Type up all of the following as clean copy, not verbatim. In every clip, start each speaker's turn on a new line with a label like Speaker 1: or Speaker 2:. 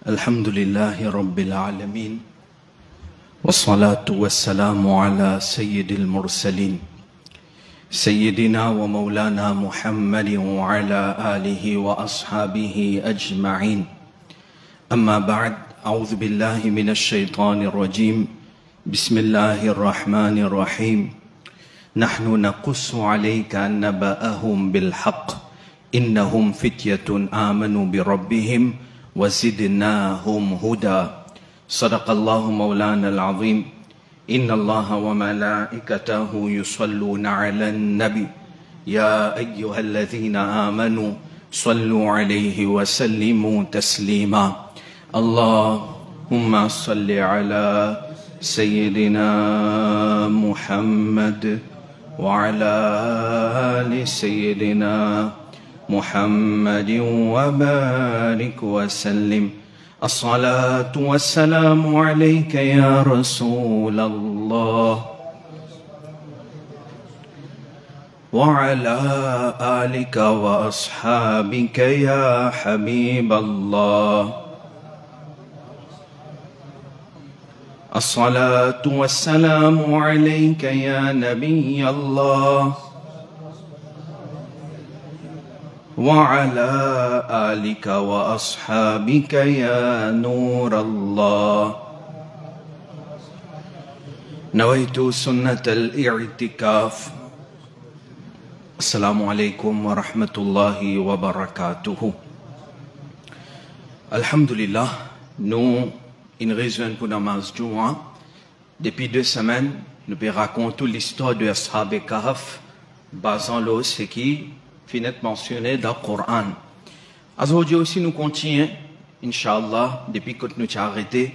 Speaker 1: الحمد لله رب العالمين والصلاة والسلام على سيد المرسلين سيدنا ومولانا محمد وعلى آله وأصحابه أجمعين أما بعد أعوذ بالله من الشيطان الرجيم بسم الله الرحمن الرحيم نحن نقص عليك نبأهم بالحق إنهم فتية آمنوا بربهم وزدناهم هدى صدق الله مولانا العظيم إن الله وملائكته يصلون على النبي يا أيها الذين آمنوا صلوا عليه وسلموا تسليما اللهم صل على سيدنا محمد وعلى آل سيدنا محمد وبارك وسلم الصلاة والسلام عليك يا رسول الله وعلى آلك وأصحابك يا حبيب الله الصلاة والسلام عليك يا نبي الله وعلى آلك وأصحابك يا نور الله نويت سنة الاعتكاف السلام عليكم ورحمة الله وبركاته Alhamdulillah, nous, une raison pour namaz Jumu'ah. Depuis 2 semaines, nous racontons l'histoire de Ashab et Kahf, basant le ce qui finit mentionné dans le Coran. Aujourd'hui aussi, nous continuons, Inch'Allah, depuis que nous avons arrêté.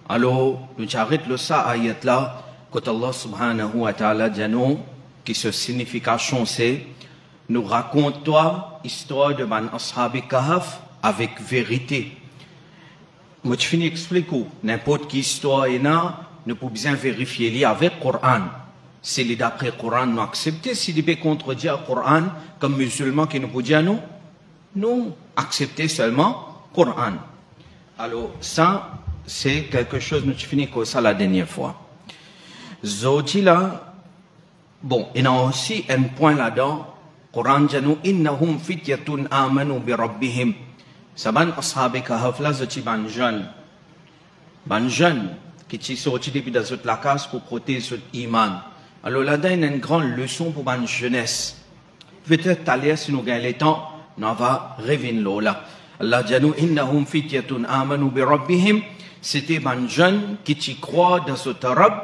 Speaker 1: Alors, nous arrêtons le ça ayat là, quand Allah subhanahu wa ta'ala dit nous, qui sa signification c'est, nous raconte toi, histoire de man Ashab et Kahf, avec vérité. Moi, je finis d'expliquer, n'importe quelle histoire est là, nous pouvons bien vérifier li avec le Coran. Si les d'après le Coran nous accepter, si les peut contredire le Coran, comme musulmans qui nous peuvent dire nous, nous accepter seulement le Coran. Alors, ça, c'est quelque chose, nous finis comme ça la dernière fois. Zoti là, bon, il y a aussi un point là-dedans, le Coran dit nous, innahum fityatun amanu bi rabbihim. Saban ashab kahf la zoti ban jeune qui sont sortis depuis dans la case pour protéger son iman. Alors là-dedans, il y a une grande leçon pour la jeunesse. Peut-être aller si nous gagnons le temps, nous va revenir là. Allah dit nous, innahum fityatun amanu bi rabbihim. C'était ban jeune qui t'y croit dans ce Rabb.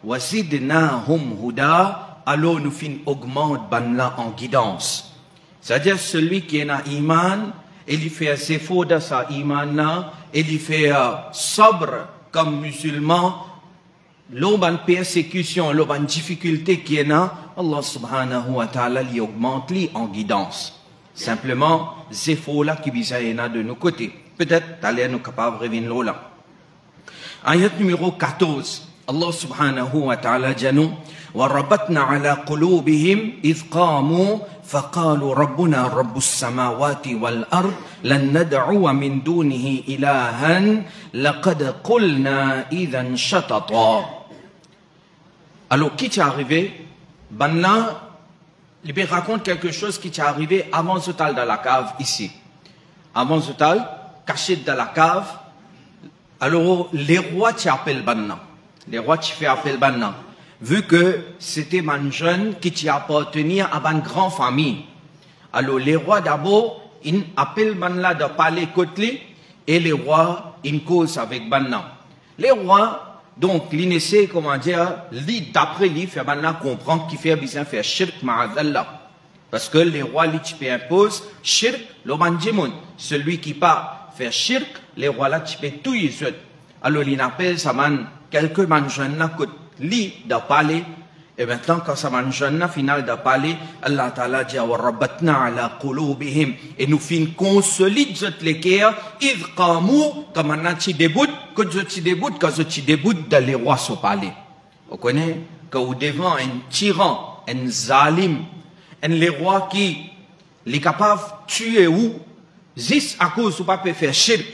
Speaker 1: Wa zidnahum huda. Alors nous fin augmente ban là en guidance. C'est-à-dire celui qui est dans iman, il fait ses fautes dans sa iman là, il fait sobre comme musulman, l'oban persécution, l'oban difficulté qui est là, Allah subhanahu wa ta'ala lui augmente lui en guidance. Simplement, ces fautes là qui bisaient de nos côtés. Peut-être, t'allez nous capables de revenir là. Ayat numéro 14. Allah subhanahu wa ta'ala dit nous, وَرَبَطْنَا عَلَى قُلُوبِهِمْ إِذْ قَامُوا فَقَالُوا رَبُّنَا رَبُّ السَّمَاوَاتِ وَالْأَرْضِ لَن نَّدْعُوَ مِن دُونِهِ إِلَٰهًا لَقَدْ قُلْنَا إِذًا شَطَطًا. Alors, qui t'est arrivé? Ben là, il raconte quelque chose qui t'est arrivé avant Zotal dans la cave ici. Avant Zotal, caché dans la cave. Alors, les rois t'y appellent Banna. Les rois t'y fait appel Banna. Vu que c'était un jeune qui t'y appartenait à une grande famille. Alors, les rois d'abord, ils appellent Banna de parler côté et les rois, ils causent avec Banna. Les rois, donc, l'initié, comment dire, d'après lui, fait Banna comprendre qu'il fait bien faire shirk ma'adallah. Parce que les rois, ils imposent shirk, le bandimoun. Celui qui part faire shirk, les rois là, ils peuvent tout y être. Alors, ils appellent ça, quelques jeunes là, li de parler, et maintenant quand ça man jeune final de parler, Allah Ta'ala dit wa rabatna ala qulubihim, et nous fin consolide zot les cœurs, id qamu, comme on t'y déboute, que t'y déboute, quand t'y déboute dans les rois se parler. Vous connaissez que au devant un tyran, un zalim, un les rois qui les capable tuer ou Juste à cause ou pas peut faire shirk.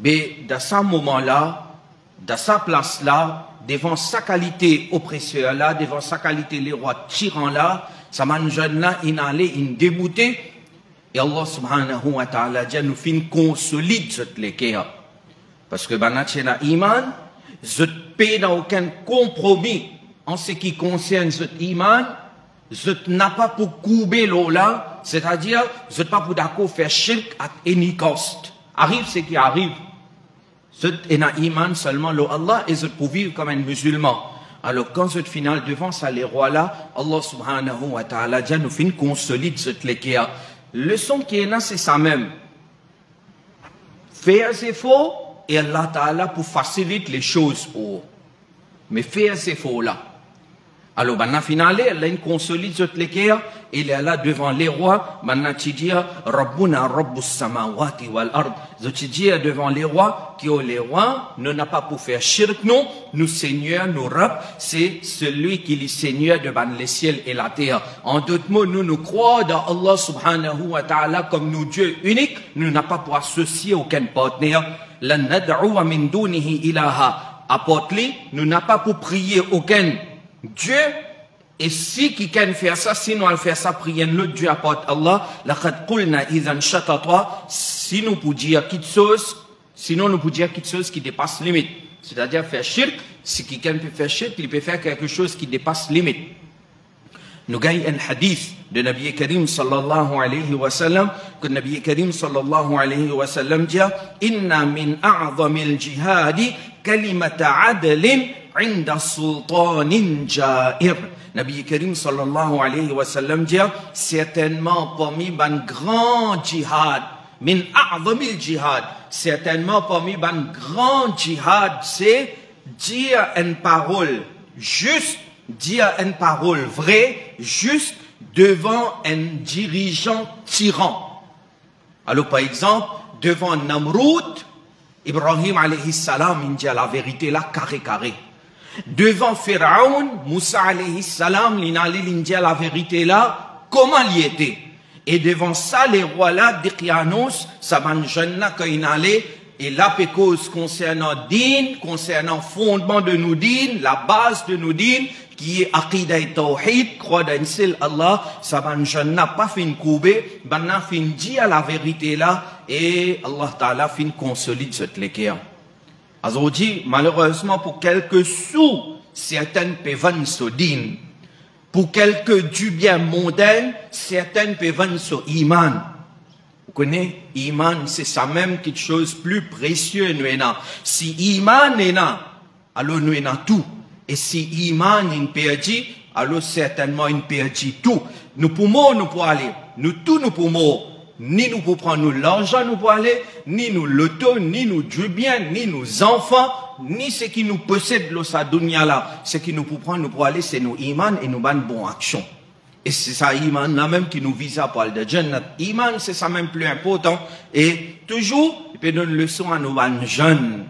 Speaker 1: Mais dans ce moment-là, dans sa place-là, devant sa qualité oppresseur-là, devant sa qualité les rois tyrans-là, ça m'a jeune-là, il allait, il débouté. Et Allah subhanahu wa ta'ala dit, nous fin consolide cette l'équerre. Parce que, banachena iman, je ne paie dans aucun compromis en ce qui concerne cet iman, je n'ai pas pour couper l'eau là, c'est-à-dire, je n'ai pas pour d'accord faire shirk at any cost. Arrive ce qui arrive. Je n'ai iman seulement l'eau Allah et je peux vivre comme un musulman. Alors, quand ce final devant ça, les rois là, Allah subhanahu wa ta'ala dit, nous fin consolide cette l'équerre. Le son qui est là, c'est ça même. Faire ses faux, et Allah Ta'ala pour faciliter les choses pour. Mais faire ces faux là. Alors, maintenant, finalement, elle consolide cette l'équerre, il est là devant les rois, maintenant, tu dis, Rabbuna Rabbus Samawati wal Ard. Tu dis devant les rois, qui ont les rois, nous n'a pas pour faire shirk, non, nous Seigneur, nous Rabb, c'est celui qui est Seigneur devant les ciels et la terre. En d'autres mots, nous croyons dans Allah subhanahu wa ta'ala comme nous Dieu unique, nous n'a pas pour associer aucun partenaire. Lan nad'uwa min dunihi ilaha. Apporte-lui, nous n'a pas pour prier aucun Dieu, et si quelqu'un fait ça, sinon elle fait ça, prier l'autre Dieu apporte Allah, laqad qulna idhan shatata, si nous pouvons dire quelque chose, sinon nous pouvons dire quelque chose qui dépasse limite. C'est-à-dire faire shirk, si quelqu'un peut faire shirk, il peut faire quelque chose qui dépasse limite. Nous gagnons un hadith de Nabi Karim sallallahu alayhi wa sallam, que Nabi Karim sallallahu alayhi wa sallam dit, inna min a'zamil jihadi kalimata adlin inda sultanin jair. Nabi Karim sallallahu alayhi wa sallam dit, certainement parmi ban grand jihad, min a'zamil jihad, certainement parmi ban grand jihad, c'est dire une parole juste, dire une parole vraie, juste devant un dirigeant tyran. Alors par exemple, devant Namroud, Ibrahim alayhi salam, il dit la vérité là, carré. Devant Pharaon, Moussa alayhi salam, il dit la vérité là, comment il était. Et devant ça, les rois là, d'Iqyanos, ça va jeune là, quand il allait, et là, cause concernant din, concernant fondement de nous din, la base de nous din, qui est Aqidah et Tawhid, croix d'un seul Allah, ça va jeune n'a pas fin couper, maintenant fin dire la vérité là, et Allah Ta'ala fin consolide cette l'équerre. Aujourd'hui, malheureusement, pour quelques sous, certaines peuvent vendre ce din. Pour quelques du bien mondain, certaines peuvent vendre ce iman. Vous connaissez, iman, c'est ça même quelque chose de plus précieux, nous avons. Si iman est là, alors nous avons tout. Et si iman est perdu, alors certainement il perdit tout. Nous pouvons nous pour aller, nous pouvons, ni nous pour prendre nous l'argent nous pour aller, ni nous l'auto, ni nous du bien, ni nos enfants, ni ce qui nous possède dans sa dunya là. Ce qui nous pour prendre nous pour aller, c'est nos iman et nos bonnes actions. Et c'est ça iman là même qui nous vise à parler de Jannat. Iman, c'est ça même plus important. Et toujours, il peut donner une leçon à nos bonnes jeunes.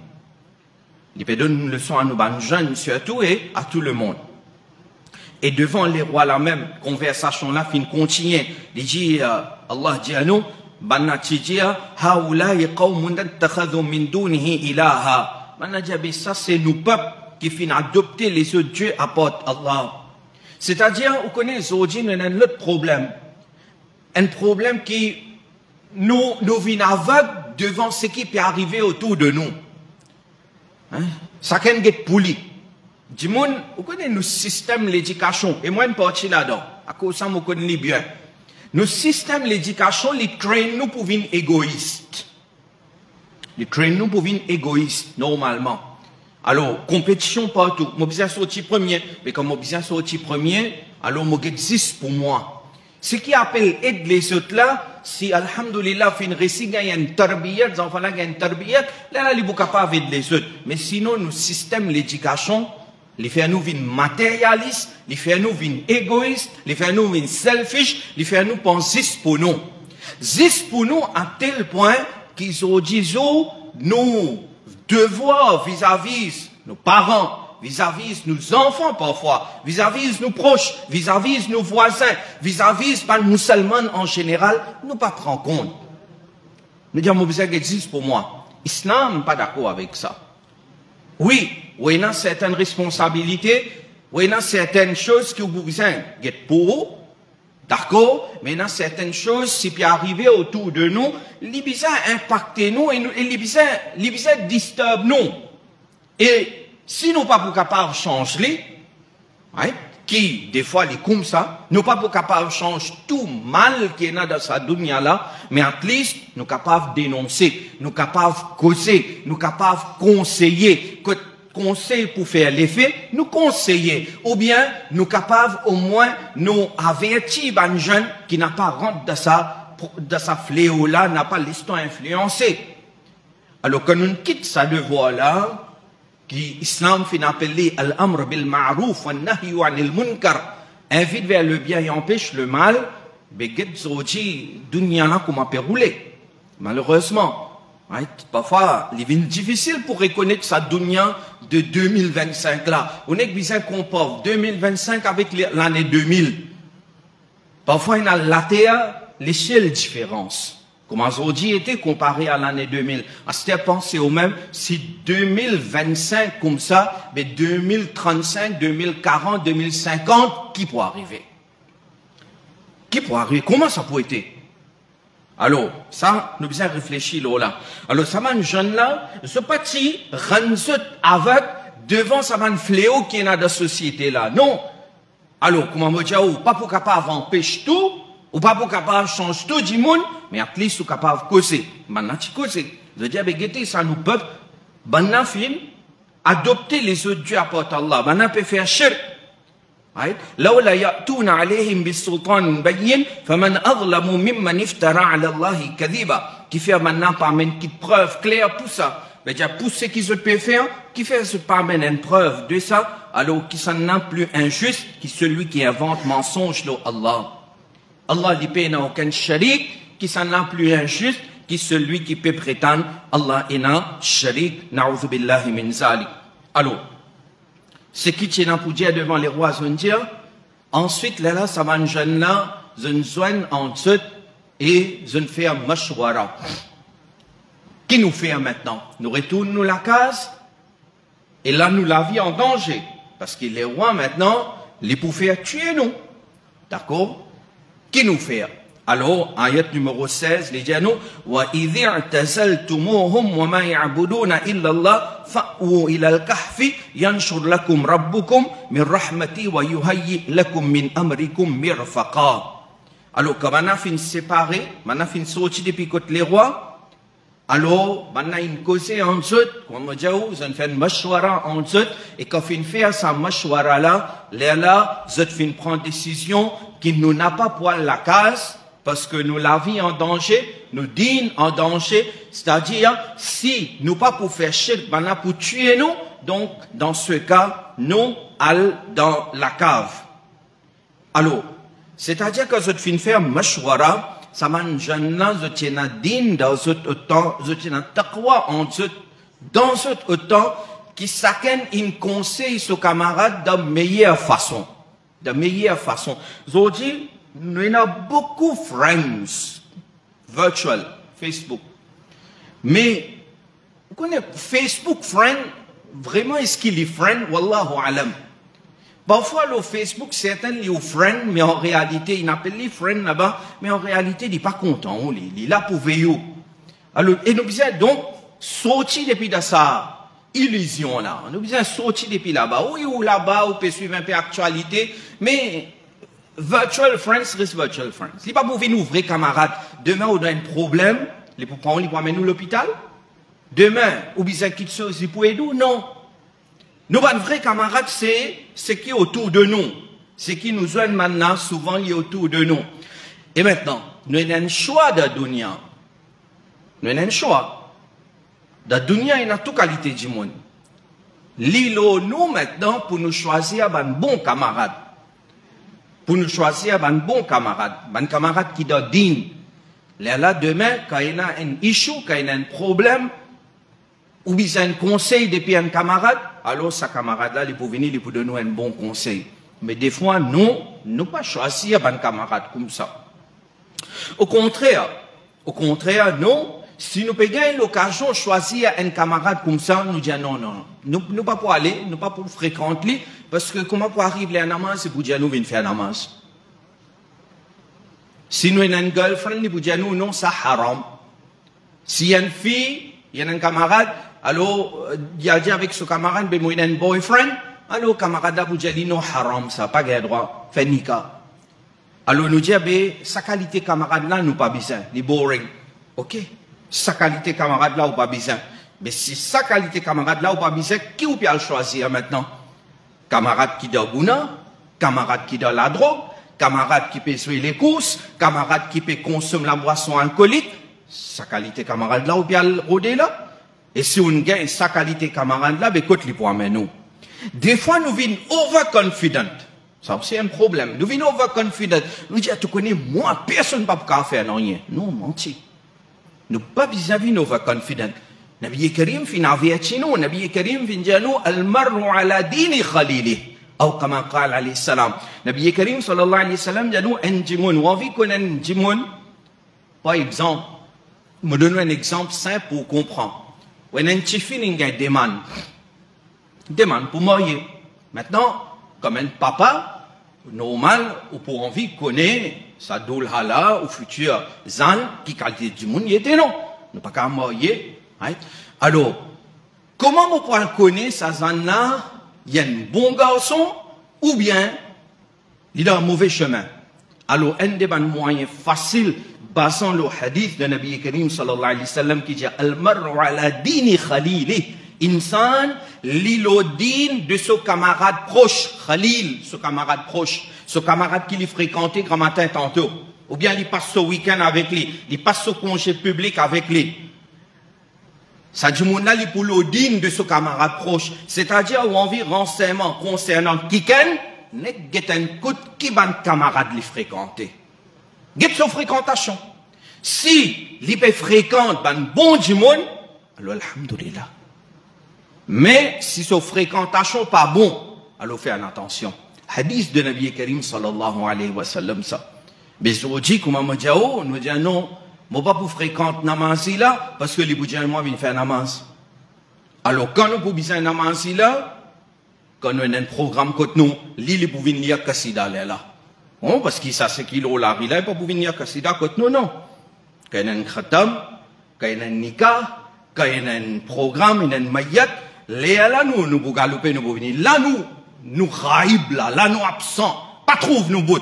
Speaker 1: Il peut donner une leçon à nos bonnes jeunes, surtout, et à tout le monde. Et devant les rois là même, conversation là, fin continue. Il dit, Allah dit à nous, haoulaï qawmun takhadhu min dunihi ilaha. Ça c'est nous peuples qui fin adopter les autres dieux apportent Allah. C'est-à-dire, vous connaissez aujourd'hui, nous avons un autre problème. Un problème qui nous vient aveugle devant ce qui peut arriver autour de nous. Hein? Ça can get poli. Du monde, vous connaissez nos systèmes d'éducation, et moi, une partie là-dedans, à cause de ça, vous connaissez bien. Nos systèmes d'éducation, les traînent nous pour être égoïstes. Les traînent nous pour être égoïstes, normalement. Alors, compétition partout. Moi, besoin sortir premier. Mais comme moi, besoin sortir premier, alors, moi, existe pour moi. Ce qui appelle aide les autres là, si, alhamdoulilah, fin récit, il y a une tarbiyat, les enfants là, il y a une tarbiyat, là, ils sont capables d'aider les autres. Mais sinon, nos systèmes d'éducation, les fait nous vin matérialistes, les fait nous vin égoïstes, les fait nous vin selfish, les fait nous penser pour nous. Juste pour nous à tel point qu'ils ont dit, nous, devoir vis-à-vis nos parents, vis-à-vis nos enfants parfois, vis-à-vis nos proches, vis-à-vis nos voisins, vis-à-vis les musulmans en général, nous pas prendre compte. Nous disons, ça existe pour moi. Islam, pas d'accord avec ça. Oui, il y a certaines responsabilités, il y a certaines choses que vous besoin d'être pour, d'accord, mais il y a certaines choses, si puis arriver autour de nous, les besoin impacter nous et les besoin disturber nous. Et si nous pas pour capable de changer, right, qui, des fois, les comme ça, nous pas pour capable de changer tout mal qui est dans sa dunya là, mais at least, nous capables de dénoncer, nous capables de causer, nous capables de conseiller, conseil pour faire l'effet, nous conseiller, ou bien, nous capables au moins, nous avertir un jeune qui n'a pas rentré dans sa fléau là, n'a pas l'histoire influencée. Alors, quand nous quittons ça devoir là, qui Islam fait appeler al-amr bil ma'ruf wa nahyu anil munkar, invite vers le bien et empêche le mal, beget zoji dunya là comment peut rouler. Malheureusement, right, parfois il est difficile pour reconnaître sa dunya de 2025 là. On est besoin qu'on compare 2025 avec l'année 2000. Parfois il y a la terre l'échelle différence. Comment aujourd'hui était comparé à l'année 2000. À cette pensée au même, si 2025 comme ça, mais 2035, 2040, 2050, qui pourrait arriver? Qui pourrait arriver? Comment ça peut être? Alors, ça, nous devons réfléchir là. Alors, ça m'a jeune là, ce petit renzo avec devant ça m'a fléau qui est dans la société là. Non. Alors, comment me dire, pas pour capable empêcher tout, ou pas pour capable changer tout du monde, mais at least ou capable causer. Maintenant, tu causer. Je dis, ben, ça nous peut, maintenant, film, adopter les autres dieux à part Allah. Maintenant, peut faire shirk. لولا يأتون عليهم بالسلطان بين فمن أظلم ممن افترى على الله كذبا qui fait maintenant par une petite preuve claire pour ça. Mais déjà pour ce qu'ils peuvent faire, qui fait ce par une preuve de ça, alors qui s'en n'a plus injuste que celui qui invente mensonge là Allah. Allah dit pas n'a aucun sharik, qui s'en n'a plus injuste que celui qui peut prétendre Allah est n'a sharik, na'udhu billahi min zalik. Alors ce qui tient pour dire devant les rois, je dire, ensuite, là, ça va jeune là, je ne soigne en dessous et je ne fais un mashwara. Qui nous fait maintenant? Nous retournons la case et là, nous la vie en danger. Parce que les rois maintenant, les pour faire tuer nous. D'accord? Qui nous fait? Alors, ayat numéro 16, les dianos, wa idhi i'tazaltumuhum wa ma ya'buduna illa Allah fa'u ila al-kahfi yanshur lakum rabbukum min rahmati wa yuhayyi lakum min amrikum mirfaqa. Alors, quand on a fini séparé, on a fini sorti depuis côté les rois, alors, on a une cause en dessous, comme on dit, on fait une mashwara en dessous, et quand on fait sa mashwara là, on fait prendre décision qui nous n'a pas pour la case, parce que nous la vie en danger, nous dînes en danger, c'est-à-dire, si nous pas pour faire shirk, ben pour tuer nous, donc, dans ce cas, nous allons dans la cave. Alors, c'est-à-dire que je fin faire mashwara, ça m'a jeune je tiens à dîne dans ce temps, je tiens à taqwa dans ce temps, qui chacun une conseille ses camarades de meilleure façon. De meilleure façon. Je dis, nous avons beaucoup de friends, virtual, Facebook. Mais, vous connaissez, Facebook friend, vraiment, est-ce qu'il est friend? Wallahu alam. Parfois, le Facebook, certains les friend, mais en réalité, ils n'appellent les friend là-bas, mais en réalité, il n'est pas content, il est là pour veiller. Alors, et nous besoin donc sortir depuis de sa illusion là. Nous besoin sortir depuis là-bas. Oui, ou là-bas, on peut suivre un peu l'actualité, mais virtual friends reste virtual friends. Si pas pour venir nous vrais camarades, demain on a un problème, les parents ils vont amener nous à l'hôpital. Demain, ou bien quelque chose, ils peuvent aider, non. Nous, un vrai camarade, c'est ce qui est autour de nous. Ce qui nous joignent maintenant, souvent, il est autour de nous. Et maintenant, nous avons un choix de la dunya. Nous avons un choix. Dans la dunya, il y a toute qualité du monde. L'îlot, nous, maintenant, pour nous choisir un bon camarade. Pour nous choisir un bon camarade. Un camarade qui doit digne. Là, demain, quand il y a un issue, quand il y a un problème, ou bien un conseil depuis un camarade, alors ce camarade-là, il peut venir, il peut donner un bon conseil. Mais des fois, nous pas choisir un camarade comme ça. Au contraire, non, si nous payons l'occasion de choisir un camarade comme ça, nous disons non, non, nous pas pour aller, nous pas pour fréquenter, parce que comment pour arriver à namaz, c'est pour dire nous venons faire namaz. Si nous avons une girlfriend, nous disons nous non, ça haram. Si y a une fille, il y a un camarade, alors, il y a dit avec ce camarade, ben moi, il y a un boyfriend, alors, camarade, vous dites non, haram, ça, pas de droit, fait nika. Alors, nous disons, ben, sa qualité camarade là, nous pas besoin, il est boring. Ok? Sa qualité camarade là, ou pas besoin. Mais si sa qualité camarade là, ou pas besoin, qui ou peut le choisir maintenant? Camarade qui donne gouna, camarade qui donne la drogue, camarade qui peut suivre les courses, camarade qui peut consommer la boisson alcoolique, sa qualité camarade là, ou bien le rôder là. Et si on gagne sa qualité camarade là, ben, écoute, les points, mais nous. Des fois, nous venons overconfident. Ça aussi un problème. Nous venons overconfident. Nous disons, tu connais, moi, personne ne peut pas faire rien. Non, menti. Nous pas besoin de overconfident. Nabi Karim fin aviatino, Nabi Karim fin jano, al-marru ala dini khalili. Ou comme قال عليه السلام. Nabi Karim sallallahu alayhi wa sallam jano, un jimoun. Ou envie qu'on ait un jimoun. Par exemple, me donne un exemple simple pour comprendre. When un chifin inga demande pour marier. Maintenant, comme un papa, normal, ou pour envie connaît sa doulhala ou futur zan, qui qualité du monde y était non. Ne pas qu'à marier. Right? Alors, comment on peut connaître sa zan là, il y a un bon garçon, ou bien, il a un mauvais chemin. Alors, un des moyens faciles, basant le hadith de Nabi Karim sallallahu alayhi wa sallam qui dit Al-marru ala dini khalili. Insan, l'ilodine de ce camarade proche, Khalil, ce camarade proche, ce camarade qui lui fréquentait grand matin tantôt. Ou bien il passe ce week-end avec lui, il passe ce congé public avec lui. Ça dit, mon ali pour l'odine de ce camarade proche. C'est-à-dire, où on vit renseignement concernant Kiken, n'est pas un coup qui ban camarade lui fréquenter. Get son fréquentation. Si l'IP fréquente ban bon du monde, alors alhamdoulilah. Mais si son fréquentation pas bon, alors faites attention. Hadith de Nabi Karim sallallahu alayhi wa sallam ça. Mais aujourd'hui, comme on dit, oh, nous disons non, moi pas pour fréquenter namaz là, parce que les boudjans moi viennent faire namaz. Alors quand nous pouvons faire namaz là, quand nous avons un programme comme nous, les pour venir lire Kassida là. Oh, parce que ça c'est qu'il là, il est pas pour venir Kassida comme nous, non. Quand il y a un khatam, quand il y a un nikah, quand il y a un programme, il y a un mayat, là nous pour galoper, nous pour venir. Là nous raïb là nous absents, pas trouve nous bout.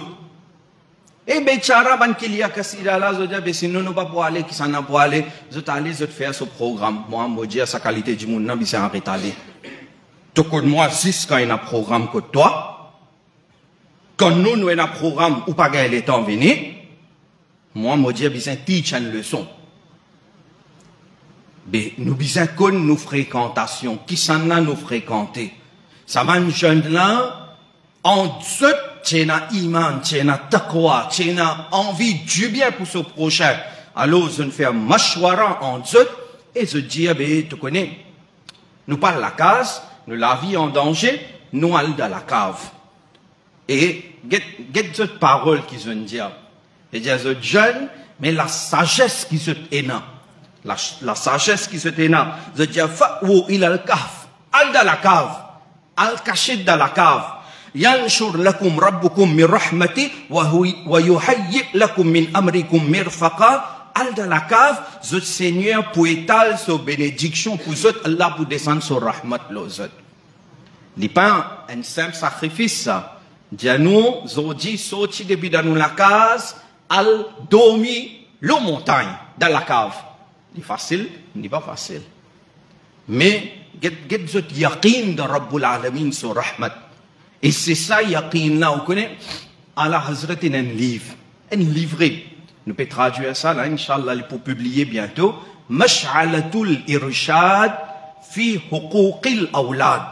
Speaker 1: Et ben tchara ban qu'il y a Kassida là, je dis ben sinon nous pas pour aller, qui s'en a pour aller, je t'allais je te faire ce programme. Moi me dire sa qualité du monde, non, mais c'est arrêté aller. Tu connais moi 6 quand il y a un programme que toi. Quand nous avons un programme où pas gagner le temps venir, moi, je dis, besoin teach une leçon. Mais nous besoin qu'on nous fréquentation, qui s'en a nous fréquenter. Ça va un jeune là, en dessous, tu as iman, tu as taqwa, tu as envie du bien pour ce prochain. Alors, je fais un mashwara en dessous, et je dis, tu connais, nous parlons la case, nous la vie en danger, nous allons dans la cave. Et, get cette parole qu'ils ont dit. Et dire, ce jeune, mais la sagesse qui se téna. La sagesse qui se téna. Je dis, fa'ou il al kaf. Al dans la cave. Al caché dans la cave. Yanshur lakum rabbukum min rahmati wa yuhayyi lakum min amrikum mirfaqa. Al dans la cave, ce Seigneur pour étaler sa bénédiction pour eux, Allah pour descendre sur rahmat l'autre. Il pas un simple sacrifice ça. Dianou, Zodi, sorti depuis dans la case, al dormi la montagne, dans la cave. C'est facile, n'est pas facile. Mais, get zot yaqin de Rabbul Alamin sur Rahmat. Et c'est ça, yaqin là, vous connaissez, Allah Hazrat in un livre, un livret. Nous pouvons traduire ça là, Inch'Allah, pour publier bientôt. Mash'alatul irshad fi huquqil awlad.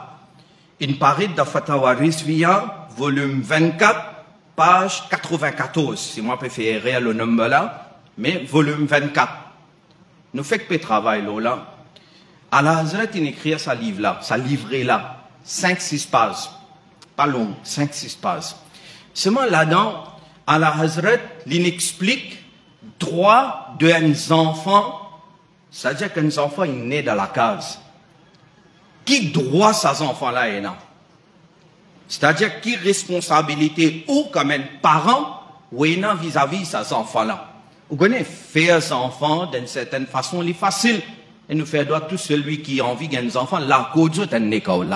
Speaker 1: Une parade de Fatawa Rizviya, volume 24, page 94, si moi préféré le nombre là, mais volume 24. Nous faisons que travail là. Allah Hazrat, il écrit sa livre là, sa livret là, 5-6 pages. Pas long, 5-6 pages. Seulement là-dedans, Allah Hazrat, il explique droit d'un enfant C'est-à-dire qu'un enfant est né dans la case. Qui droit ces enfants-là est là? C'est-à-dire qui responsabilité ou comme un parent ou est là vis-à-vis ces enfants-là. Vous connaissez, faire ces enfants d'une certaine façon, c'est facile. Et nous faire droit tout celui qui a envie d'un enfant, là, cause est un école.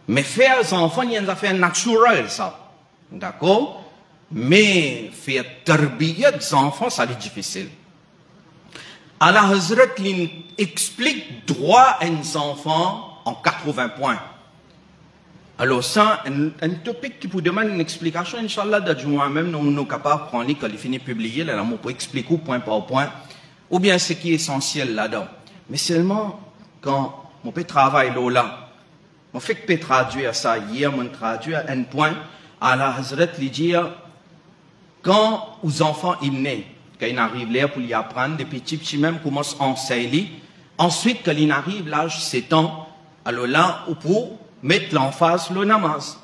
Speaker 1: Mais faire ces enfants, il y a une affaire naturelle, ça. D'accord? Mais faire tarbiyat des enfants, ça est difficile. Allah Hazrat explique droit à un enfant en 80 points. Alors ça, un topic qui vous demande une explication, Inch'Allah, même nous sommes capables de prendre quand il finit de publier, là, on peut expliquer point par point, ou bien ce qui est essentiel là-dedans. Mais seulement quand on peut travailler là, on fait que peut traduire ça. Hier, on traduit un point, Allah Hazrat lui dit, quand aux enfants ils naissent, quand ils arrivent là pour y apprendre, des petits même commencent à enseigner. Ensuite, quand ils arrivent l'âge 7 ans, alors là, pour mettre l'emphase le namaz.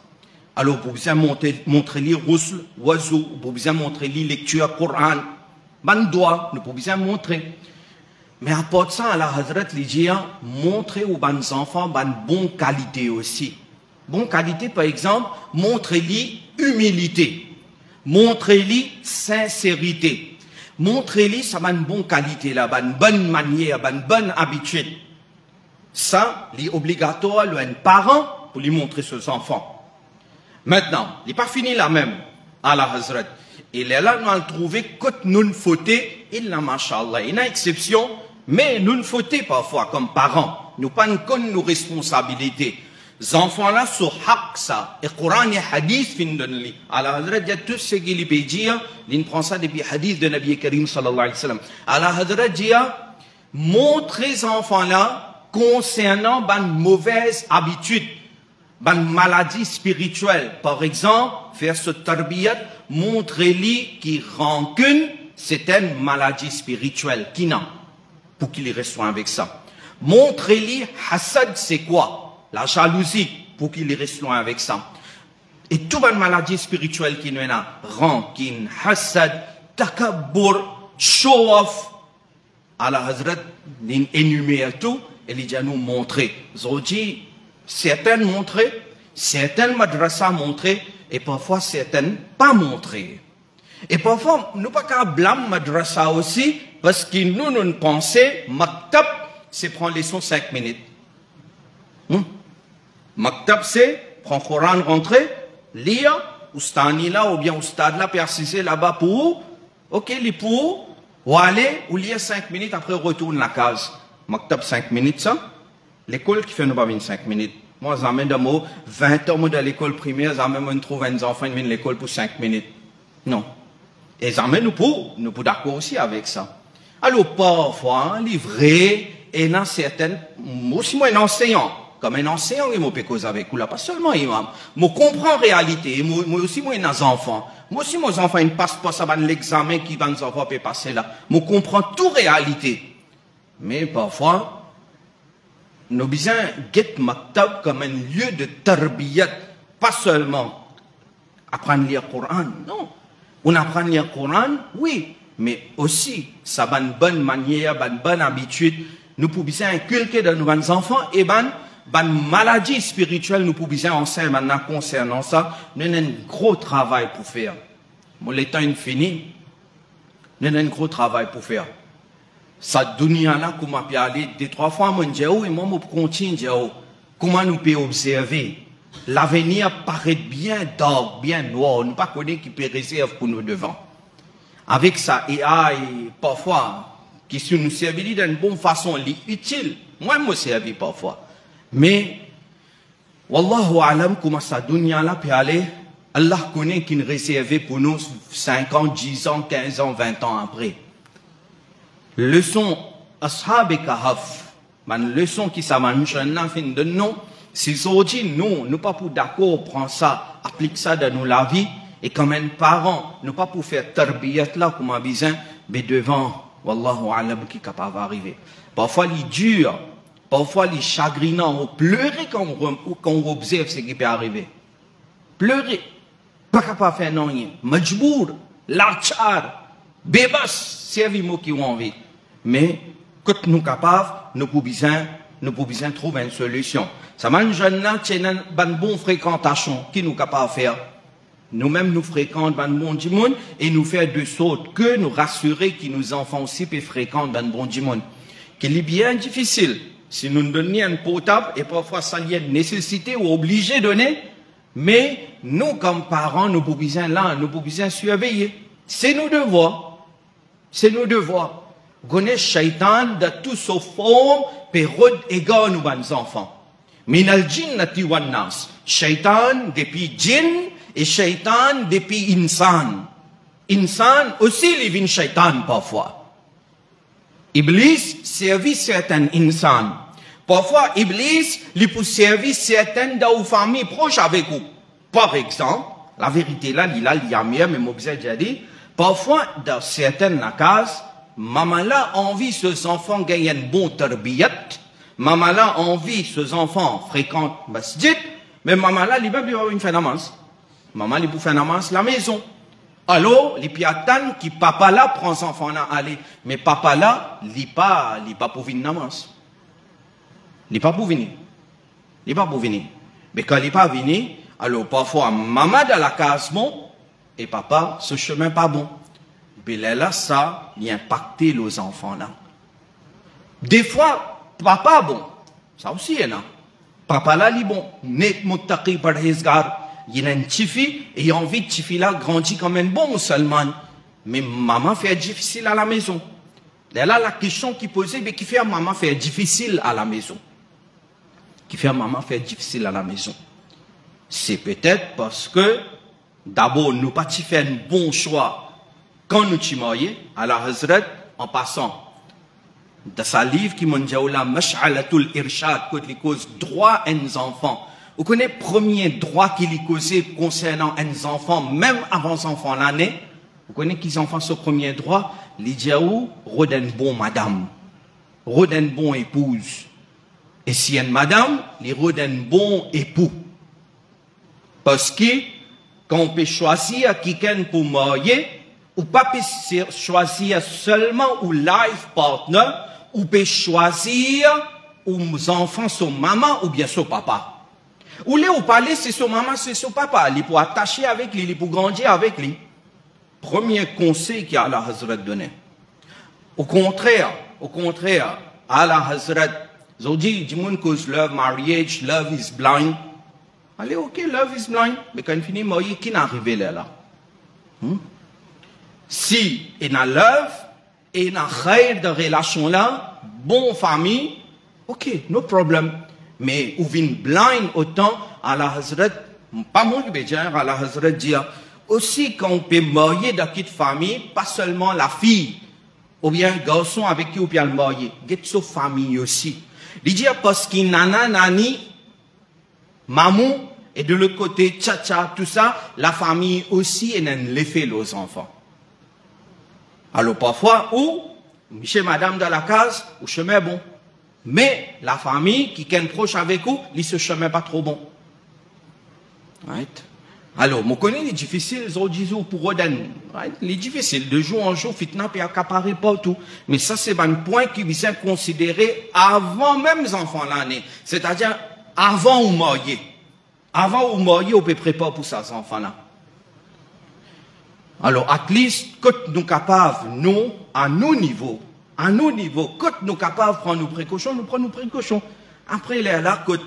Speaker 1: Alors, pour bien montrer les rusl, oiseau, pour bien montrer les lectures Coran, ban doigt, nous pour bien montrer. Mais à part ça, Allah Hazrat lui dit, montrer aux bons enfants, bonne qualité aussi. Bonne qualité, par exemple, montrez-lui humilité. Montrez-lui sincérité. Montrez-lui ça une bonne qualité, là, une bonne manière, une bonne habitude. Ça, c'est obligatoire, un parent, pour lui montrer ses enfants. Maintenant, il n'est pas fini là même, Allah Hazrat. Il est là, nous allons trouver que nous fautés, il a, mashallah, il y a une exception, mais nous fautés parfois comme parents. Nous pas nos responsabilités. Les enfants là sont haq ça. Et Coran et hadith findonli. Allah Hazrat dit tout ce qu'il peut dire, il prend ça depuis hadith de Nabi Karim sallallahu alayhi wa sallam. Allah Hazrat dit, montrez les enfants là concernant une mauvaise habitude, une maladie spirituelle. Par exemple, faire ce tarbiyat, montrez-lui qui rancune, c'est une maladie spirituelle. Qui n'a? Pour qu'il reste avec ça. Montrez-lui hasad, c'est quoi? La jalousie, pour qu'il reste loin avec ça. Et toute une maladie spirituelle qui nous a, rancune, hasad, takabbur, show-off, Allah Hazrat énumère tout, et il dit à nous montrer. Zodi, certaines montrées, certaines madrasas montrées, et parfois certaines pas montrées. Et parfois, nous pas qu'à blâmer madrasa aussi, parce que nous pensons, maktab, c'est prendre les leçons 5 minutes. Maktab, c'est prendre le Coran, rentrer, lire, oustani là, ou bien oustad là, persister là-bas pour, ok, les pour, ou aller, ou lire 5 minutes, après retourne la case. Maktab 5 minutes, ça. L'école qui fait nous pas 25 minutes. Moi, j'amène de mots, 20 ans dans l'école primaire, j'amène, on trouve un enfant, ils viennent l'école pour 5 minutes. Non. Et j'amène nous pour d'accord aussi avec ça. Alors, parfois, livré, et dans certaines, aussi moi, un enseignant, comme un enseignant, il m'a cause avec vous là, pas seulement imam. Moi, comprends la réalité, moi aussi, moi, un enfant. Moi aussi, mes enfants, ils ne passent pas ça, l'examen qui va nous avoir passer là. Moi, comprends toute réalité. Mais parfois, nous besoin get maktab comme un lieu de tarbiyat, pas seulement apprendre à lire le Coran, non. On apprend à lire le Coran, oui, mais aussi, ça va une bonne manière, une bonne habitude. Nous pouvons inculquer dans nos enfants et une maladie spirituelle, nous pouvons enseigner maintenant concernant ça. Nous avons un gros travail pour faire. Bon, le temps est fini. Nous avons un gros travail pour faire. Ça, dunia là, comment peut aller, 2-3 fois, moi, je dis, et moi, je continue, comment nous pouvons observer. L'avenir paraît bien dark, bien noir. Nous ne pas connaître qui peut réserver pour nous devant. Avec ça, et parfois, qui se nous servit d'une bonne façon, utile. Moi, je me servis parfois. Mais, wallahu alam, comment ça, dunia là peut aller, Allah connaît qu'il réservé pour nous 5 ans, 10 ans, 15 ans, 20 ans après. Leçon Ashab et Kahaf, leçon qui s'avance de nous, c'est aujourd'hui, nous pas pour d'accord, prendre ça, applique ça dans nos la vie, et comme un parent, nous pas pour faire tarbiyat là, comme un besoin, mais devant, wallahu alam, qui est capable d'arriver. Parfois, il est dur, parfois, il est chagrinant, on pleure quand on observe ce qui peut arriver. Pleurer, pas capable de faire non rien, majbour, l'archar, bébas, c'est les mots qui ont envie. Mais, quand nous capables, nous pouvons trouver une solution. Ça m'a jeune là, c'est une bonne fréquentation qui nous capable faire. Nous-mêmes, nous fréquentons un bon monde et nous faire de sorte que nous rassurer que nos enfants aussi peuvent fréquenter un bon monde. Qu'il est bien difficile. Si nous donnons un potable et parfois ça y a une nécessité ou obligé de donner, mais nous, comme parents, nous pouvons là, nous pouvons surveiller. C'est nos devoirs. C'est nos devoirs. Vous connaissez Shaitan de toutes ses formes, période égale nous, nos enfants. Minal jinnati wan nas. Shaitan depuis djinn et Shaitan depuis insan. Insan aussi il vient Shaitan parfois. Iblis servit certains insan. Parfois Iblis lui peut servir certaines de vos familles proches avec vous. Par exemple, la vérité là, il y a mieux, mais moi j'ai dit, parfois dans certaines cases, maman là envie ses enfants gagnent une bonne tarbiyat. Maman là envie ses enfants fréquentent masjid, mais maman là lui-même lui a une namaz. Maman lui pour faire namaz la maison. Alors, les piatans qui papa là prend son enfant là aller, mais papa là il pas pour venir namaz. Il pas pour venir. Il pas pour venir. Mais quand il pas venir, alors parfois maman dans la case bon et papa ce chemin pas bon. Mais là ça, il impacte les enfants là. Des fois papa bon, ça aussi il y en a. Papa là il bon, nek muttaqi parhezgar. Il y a une petite fille et il a envie de petite fille là grandir comme un bon musulman. Mais maman fait difficile à la maison. Là la question qui posait, mais qui fait maman faire difficile à la maison. Qui fait maman faire difficile à la maison. C'est peut-être parce que d'abord nous pas fait un bon choix quand nous sommes mariés à la Hazrat en passant de sa livre qui m'a dit la mash'alatul irshad que les causes droit à nos enfants. Vous connaissez le premier droit qu'il est causé concernant un enfant, même avant son enfant l'année. Vous connaissez qu'ils enfants ce premier droit, les diaou, roden bon madame, roden bon épouse. Et si une madame, les roden bon époux. Parce que, quand on peut choisir quelqu'un pour marier, ou pas peut choisir seulement ou life partner, ou peut choisir ou enfants son maman ou bien son papa. Ou là, vous parlez, c'est son maman, c'est son papa. Il pour attacher avec lui, il pour grandir avec lui. Premier conseil qu'il y a à la Hazrat donné. Au contraire, à la Hazrat, ils ont dit, dis-moi que love marriage, love is blind. Allez, ok, love is blind. Mais quand il finit marié, qui n'est arrivé là? Si il y a love, et il y a khayr de relation là, bonne famille, ok, no problem. Mais ou vin blind autant à la Hazrat, pas moi qui vais dire, à la Hazrat dire, aussi quand on peut marier dans cette famille, pas seulement la fille, ou bien un garçon avec qui on peut le marier, get sa famille aussi. Il dit parce qu'il nana, nani, maman, et de l'autre côté, tcha-tcha, tout ça, la famille aussi, et n'a l'effet aux enfants. Alors parfois, ou, chez madame dans la case, ou chemin bon. Mais la famille qui est proche avec vous, ce chemin pas trop bon. Right? Alors, je connais les difficiles, pour Roden. Right? Les difficiles, de jour en jour, fitna peut accaparer partout. Mais ça, c'est un point qui vient considérer avant même les enfants l'année. C'est-à-dire, avant ou marier. Avant ou marier, on peut préparer pour ça, ces enfants-là. Alors, at least, quand nous sommes capables, nous, à nos niveaux, quand nous sommes capables de prendre nos précautions, nous prenons nos précautions. Après, là, quand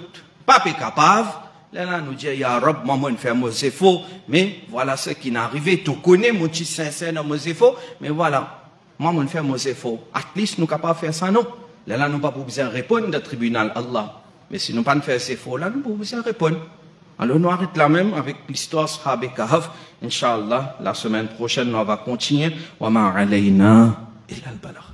Speaker 1: pas capable, là, nous disons, ya Rab, maman, fait mon faux, mais voilà ce qui est arrivé. Tu connais mon petit sincère dans mon faux, mais voilà, maman, fait mon faux. At least, nous sommes capables de faire ça, non? Là, nous pas besoin de répondre au tribunal, Allah. Mais si nous ne pas faire ces faux, là, nous pas besoin de répondre. Alors, nous arrêtons là même avec l'histoire Sahab et Kahf. Inch'Allah, la semaine prochaine, on va continuer. Wa ma alayna illa al-balagh.